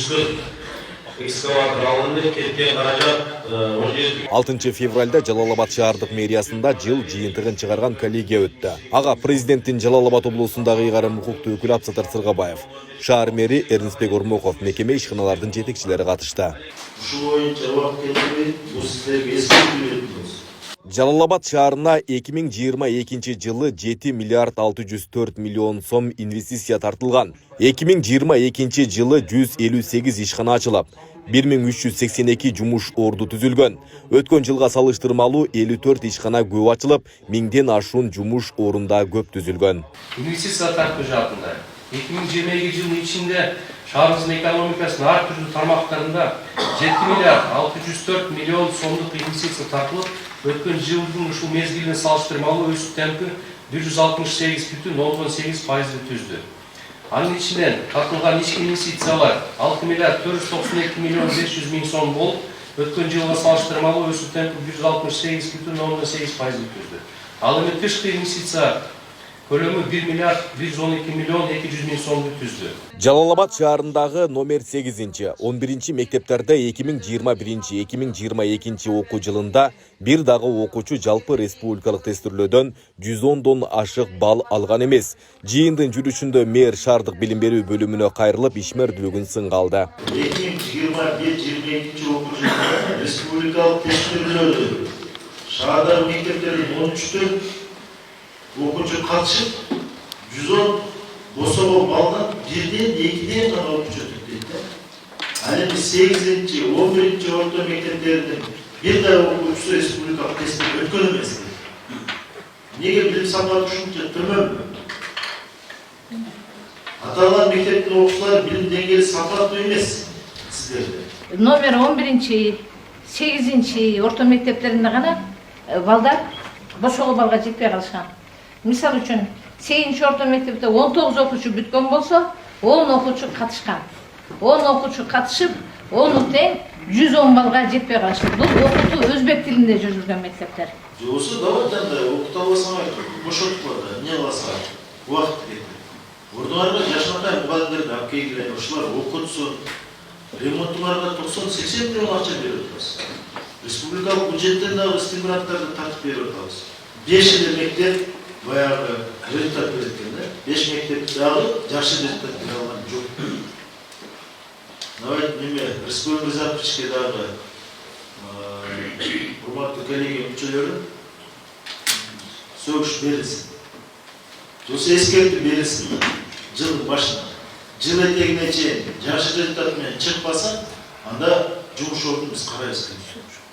жүргізген экскаватор алынды, кеткен қаражат 6 февральда Жалалабад шаардык мэриясында жыл жыйынтыгын чыгарган коллегия өттү. Ага президенттин Жалалабад облусундагы ыйгарым укуктуу өкүлү Абсатыр Сыргабаев, шаар мэри Эрнистбек Ормоков, мекеме ишканалардын жетекчилери катышты. Ушу боюнча убакыт келтирбей, бул сиздерге эскертүү беребиз. Жалалабад шаарына 2022 жылы 7 миллиард 604 миллион сом инвестиция тартылган. 2022 жылы 158 ишкана ачылып, 1382 жумуш орду түзүлгөн. Өткөн жылга салыштырмалуу 54 ишкана көп ачылып, 1000ден ашуун жумуш орунда көп түзүлгөн. Инвестиция тартуу жаатында 2022 жылдын ичинде шаарыбыздын экономикасынын ар түрдүү тармактарында 7 миллиард 604 миллион сомдук инвестиция тартылып, өткөн жылдын ушул мезгилине салыштырмалуу өсүү темпи 168,8% түздү. Анын ичинен тартылган ички инвестициялар 6 миллиард 492 миллион 500 миң сом болуп, өткөн жылга салыштырмалуу өсүү темпи 168,8% түздү. Ал эми тышкы инвестиция көлөмү 1 миллиард 112 миллион 200 миң сомду түздү. Жалалабад шаарындагы номер 8-11 мектептерде 2021-2022 окуу жылында бир дагы окуучу жалпы республикалык тестирлөөдөн 110дон ашык балл алган эмес. Жыйындын жүрүшүндө мэр шаардык билим берүү бөлүмүнө кайрылып ишмердүүлүгүн сынга алды. 2021-2022 окуу жылында республикалык тестирлөөдө шаардагы мектептердин 13-тө окуучу катышып, 110 босого балдан 1ден 2ден гана окуучу өтүп кетти. Ал эми 8-11 орто мектептердин бир да окуучусу республикалык тесттен өткөн эмес. Неге билим сапаты ушунча төмөн? Аталган мектептин окуучулары билим деңгээли сапаттуу эмес сиздерде. Номер 11-8 орто мектептеринде гана балдар бошого балга жетпей калышкан. Мисал үчүн 8 орто мектепте 19 окуучу бүткөн болсо, 10 окуучу катышкан. 10 окуучу катышып, 10 тең 110 балга жетпей калышты. Бул окутуу өзбек тилинде жүргүзгөн мектептер. Жобосу давай жанда окута албасаң бошотуп калат, эмне кыласың? Убакыт кетти. Ордуңарга жашнакай мугалимдерди алып келгиле, ушулар окутсун. Ремонтуңарга 90-80 миллион акча берип атабыз. Республикалык бюджеттен дагы стимуляторду тартып берип атабыз. 5 эле мектеп баягы результат берет экен да. 5 мектеп дагы жакшы результат бере алган жок. Давай неме республика запчичке дагы урматтуу коллегия мүчөлөрү сөгүш берилсин. Осы эскертүү берилсин. Жылдын башында. Жыл этегине чейин жакшы результат менен чыкпаса, анда жумуш ордун биз карайбыз.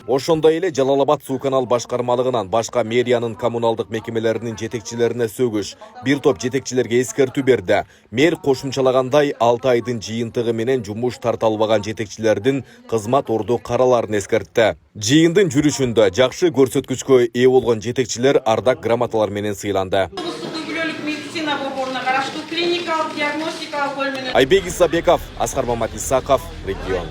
Ошондой эле Жалалабад суу канал башкармалыгынан башка мэриянын коммуналдык мекемелеринин жетекчилерине сөгүш, бир топ жетекчилерге эскертүү берди. Мэр кошумчалагандай 6 айдын жыйынтыгы менен жумуш тарта албаган жетекчилердин кызмат орду караларын эскертти. Жыйындын жүрүшүндө жакшы көрсөткүчкө ээ болгон жетекчилер ардак грамоталар менен сыйланды. Айбек Исабеков, Аскар Мамат Исаков, Регион.